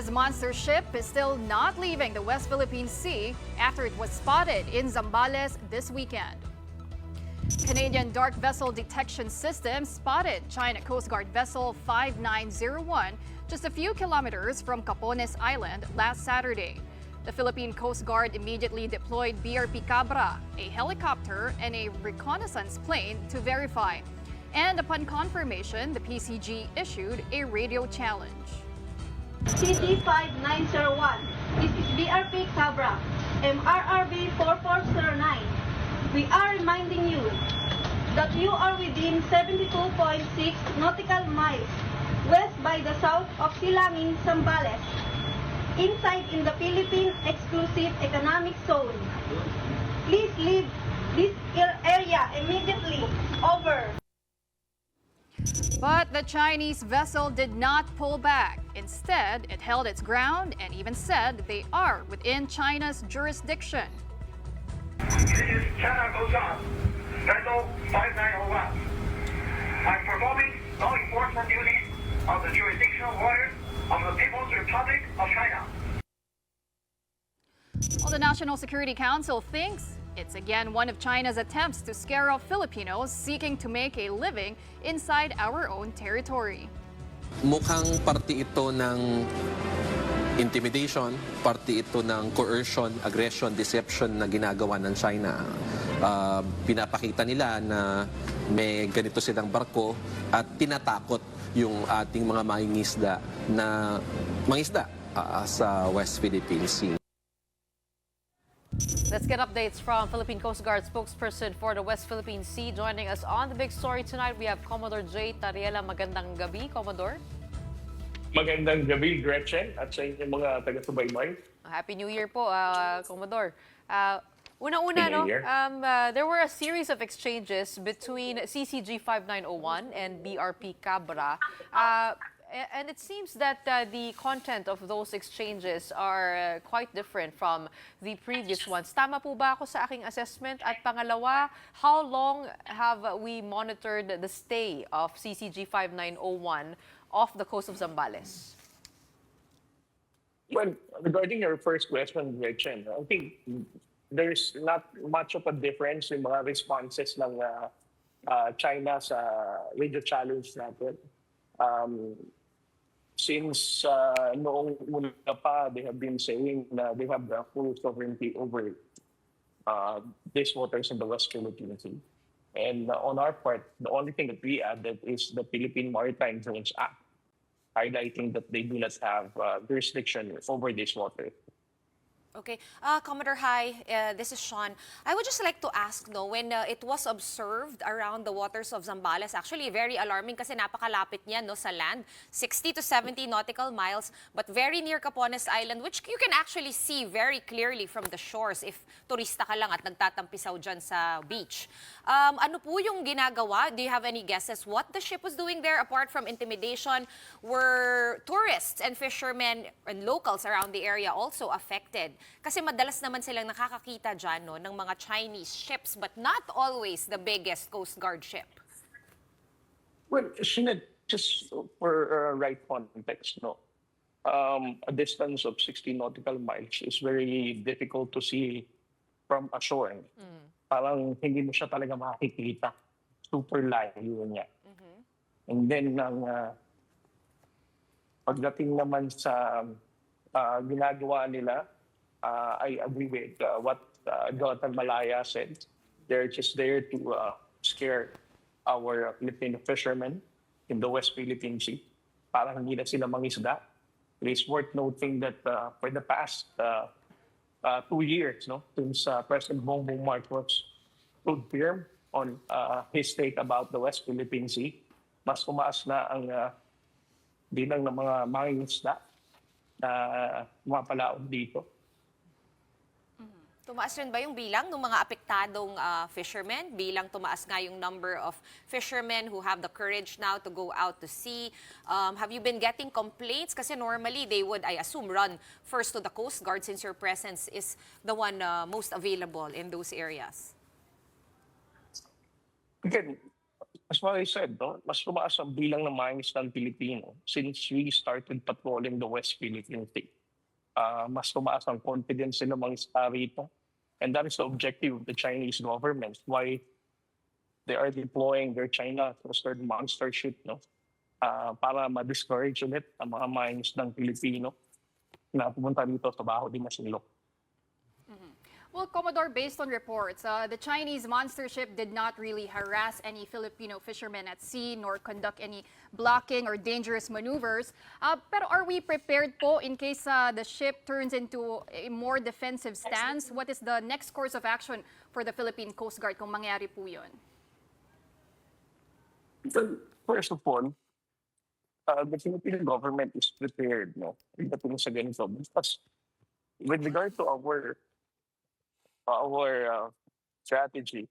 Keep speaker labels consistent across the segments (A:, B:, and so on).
A: China's monster ship is still not leaving the West Philippine Sea after it was spotted in Zambales this weekend. Canadian dark vessel detection system spotted China Coast Guard vessel 5901 just a few kilometers from Capones Island last Saturday. The Philippine Coast Guard immediately deployed BRP Cabra, a helicopter, and a reconnaissance plane to verify. And upon confirmation, the PCG issued a radio challenge.
B: CG5901, this is BRP Cabra, MRRB 4409. We are reminding you that you are within 72.6 nautical miles west by the south of Silangin, Zambales, inside in the Philippine Exclusive Economic Zone. Please leave this area immediately. Over.
A: But the Chinese vessel did not pull back. Instead, it held its ground and even said they are within China's jurisdiction.
C: This is China Coast Guard, vessel 5901. I'm performing law enforcement duties on the jurisdictional waters of the People's Republic of China.
A: Well, the National Security Council thinks it's again one of China's attempts to scare off Filipinos seeking to make a living inside our own territory.
D: Mukhang parte ito ng intimidation, parte ito ng coercion, aggression, deception na ginagawa ng China. Pinapakita nila na may ganito silang barko at tinatakot yung ating mga mangingisda sa West Philippine Sea.
E: Let's get updates from Philippine Coast Guard spokesperson for the West Philippine Sea. Joining us on the big story tonight, we have Commodore J. Tarriela. Magandang gabi, Commodore.
F: Magandang gabi, Gretchen, at sa inyong mga taga-subaybay.
E: Happy New Year po, Commodore. Una-una,
F: Happy
E: no?
F: New Year.
E: There were a series of exchanges between CCG 5901 and BRP Cabra. And it seems that the content of those exchanges are quite different from the previous ones. Tama po ba ako sa aking assessment? At pangalawa, how long have we monitored the stay of CCG 5901 off the coast of Zambales?
F: Well, regarding your first question, Gretchen, I think there's not much of a difference in mga responses ng China sa radio challenge natin. Since noong una pa, they have been saying na they have the full sovereignty over these waters in the West Philippine Sea. And on our part, the only thing that we added is the Philippine Maritime Zones Act, highlighting that they do not have jurisdiction over these waters.
G: Okay. Commodore, hi. This is Sean. I would just like to ask, no, when it was observed around the waters of Zambales, actually very alarming kasi napakalapit niya no, sa land, 60 to 70 nautical miles, but very near Capones Island, which you can actually see very clearly from the shores if turista ka lang at nagtatampisaw dyan sa beach. Ano po yung ginagawa? Do you have any guesses what the ship was doing there apart from intimidation? Were tourists and fishermen and locals around the area also affected? Kasi madalas naman silang nakakakita dyan no, ng mga Chinese ships but not always the biggest Coast Guard ship.
F: Well, Sinead, just for right context, no, a distance of 60 nautical miles is very difficult to see from ashore. Parang hindi mo siya talaga makikita. Super layo niya. And then, pagdating naman sa ginagawa nila, I agree with what Jonathan Malaya said. They're just there to scare our Filipino fishermen in the West Philippine Sea. Parang hindi na sila mangisda. It is worth noting that for the past 2 years, no, since President Bongbong Marcos stood firm on his take about the West Philippine Sea, mas tumaas na ang bilang ng mga mangingisda na mapalaot dito.
G: Tumaas rin ba yung bilang ng mga apektadong fishermen? Bilang tumaas nga yung number of fishermen who have the courage now to go out to sea. Have you been getting complaints? Kasi normally they would, I assume, run first to the Coast Guard since your presence is the one most available in those areas.
F: Again, as what I said, no, mas tumaas ang bilang ng mga isdang Pilipino since we started patrolling the West Philippine Sea. Mas tumaas ang confidence nila mga isda rito. And that is the objective of the Chinese government, why they are deploying their China Coast Guard monster ship, no? Para ma-discourage ulit ang mga mines ng Pilipino na pumunta dito sa Bajo de Masinloc.
A: Well, Commodore, based on reports, the Chinese monster ship did not really harass any Filipino fishermen at sea nor conduct any blocking or dangerous maneuvers. Pero are we prepared po in case the ship turns into a more defensive stance? What is the next course of action for the Philippine Coast Guard kung mangyari po yun?
F: First of all, the Philippine government is prepared, no? Pagdating sa ganito. Because with regard to our strategy,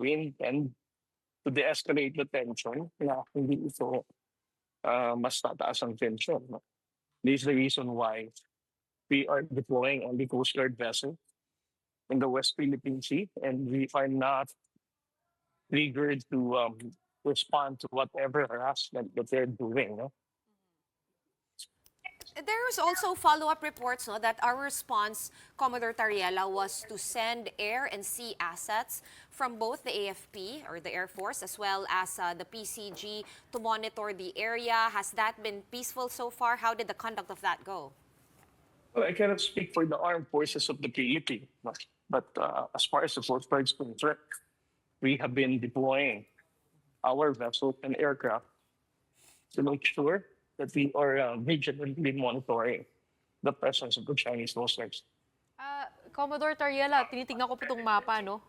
F: we intend to de-escalate the tension na hindi ito mas tataas ang tension. No? This is the reason why we are deploying only Coast Guard vessels in the West Philippine Sea, and we are not triggered to respond to whatever harassment that they're doing. No?
G: There's also follow-up reports that our response, Commodore Tarriela, was to send air and sea assets from both the AFP or the Air Force as well as the PCG to monitor the area. Has that been peaceful so far? How did the conduct of that go?
F: Well, I cannot speak for the armed forces of the Philippines, but as far as the Coast Guard is concerned, we have been deploying our vessels and aircraft to make sure that we are vigilantly monitoring the presence of the Chinese Coast Guard.
E: Commodore Tarriela, tinitingnan ko po itong mapa, no?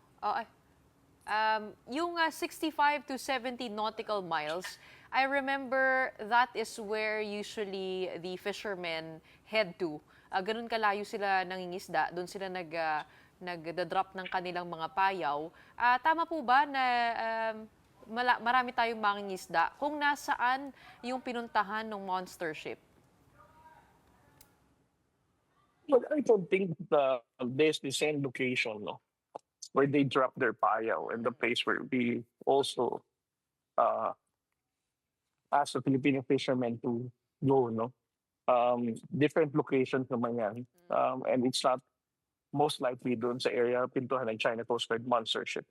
E: Yung 65 to 70 nautical miles, I remember that is where usually the fishermen head to. Ganun kalayo sila nangingisda, doon sila nag-drop ng kanilang mga payaw. Tama po ba na marami tayong mangingisda kung nasaan yung pinuntahan ng monster ship?
F: But I don't think there's the same location, no, where they drop their payaw and the place where we also ask the Filipino fishermen to go, no. Different locations naman yan. And it's not most likely doon sa area pintuhan ng China Coast Guard monster ship.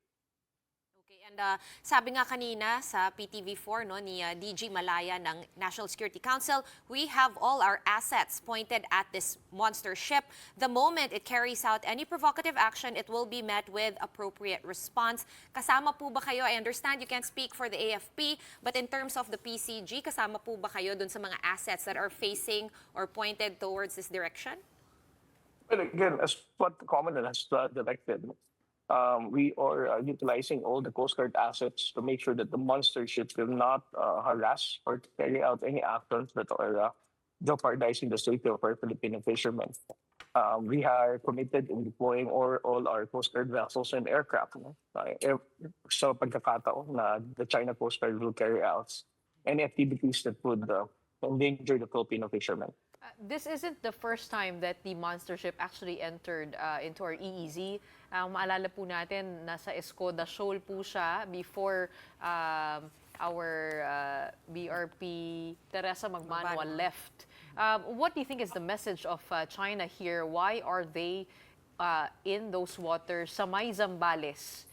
G: And sabi nga kanina sa PTV4 ni DG Malaya ng National Security Council, we have all our assets pointed at this monster ship. The moment it carries out any provocative action, it will be met with appropriate response. Kasama po ba kayo? I understand you can't speak for the AFP, but in terms of the PCG, kasama po ba kayo dun sa mga assets that are facing or pointed towards this direction?
F: Well, again, as what the Commodore has directed, we are utilizing all the Coast Guard assets to make sure that the monster ships will not harass or carry out any actions that are jeopardizing the safety of our Filipino fishermen. We are committed in deploying all our Coast Guard vessels and aircraft. So pagkakataon na the China Coast Guard will carry out any activities that would endanger the Filipino fishermen.
E: This isn't the first time that the monster ship actually entered into our EEZ. Maalala po natin, nasa Escoda Shoal po siya before our BRP Teresa Magmanuel left. What do you think is the message of China here? Why are they in those waters sa may Zambales?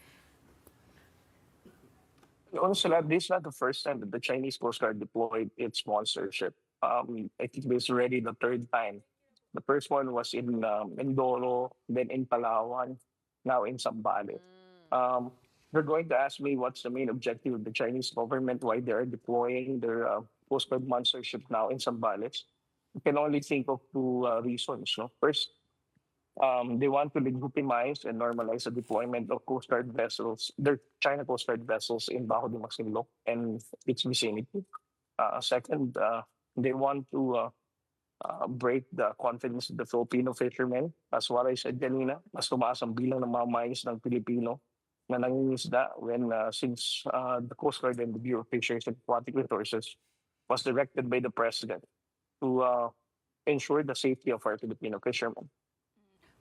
F: Honestly, this is not the first time that the Chinese Coast Guard deployed its monster ship. I think this is already the third time. The first one was in Mindoro, then in Palawan, now in Zambales. They're going to ask me what's the main objective of the Chinese government, why they are deploying their Coast Guard monster ship now in Zambales. You can only think of two reasons. No? First, they want to legitimize and normalize the deployment of Coast Guard vessels, their China Coast Guard vessels in Bajo de Masinloc and its vicinity. Second, they want to break the confidence of the Filipino fishermen. As what I said kanina, mas tumaas ang bilang ng mga mais ng Pilipino na nangingisda when since the Coast Guard and the Bureau of Fisheries and Aquatic Resources was directed by the President to ensure the safety of our Filipino fishermen.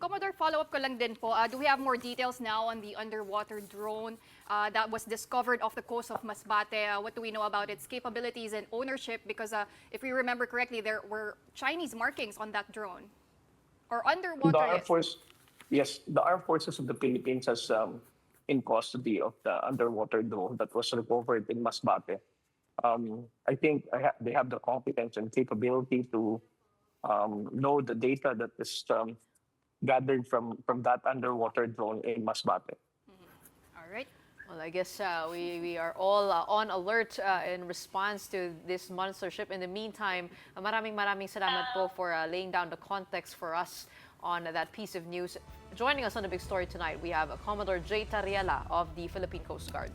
A: Commodore, follow-up ko lang din po. Do we have more details now on the underwater drone that was discovered off the coast of Masbate? What do we know about its capabilities and ownership? Because if we remember correctly, there were Chinese markings on that drone. Or
F: The
A: underwater,
F: Armed
A: yes.
F: Force, yes, the Armed Forces of the Philippines has in custody of the underwater drone that was recovered in Masbate. I think they have the competence and capability to know the data that is gathered from that underwater drone in Masbate.
A: All right.
E: Well, I guess we are all on alert in response to this monster ship. In the meantime, maraming salamat po for laying down the context for us on that piece of news. Joining us on the big story tonight, we have Commodore Tarriela of the Philippine Coast Guard.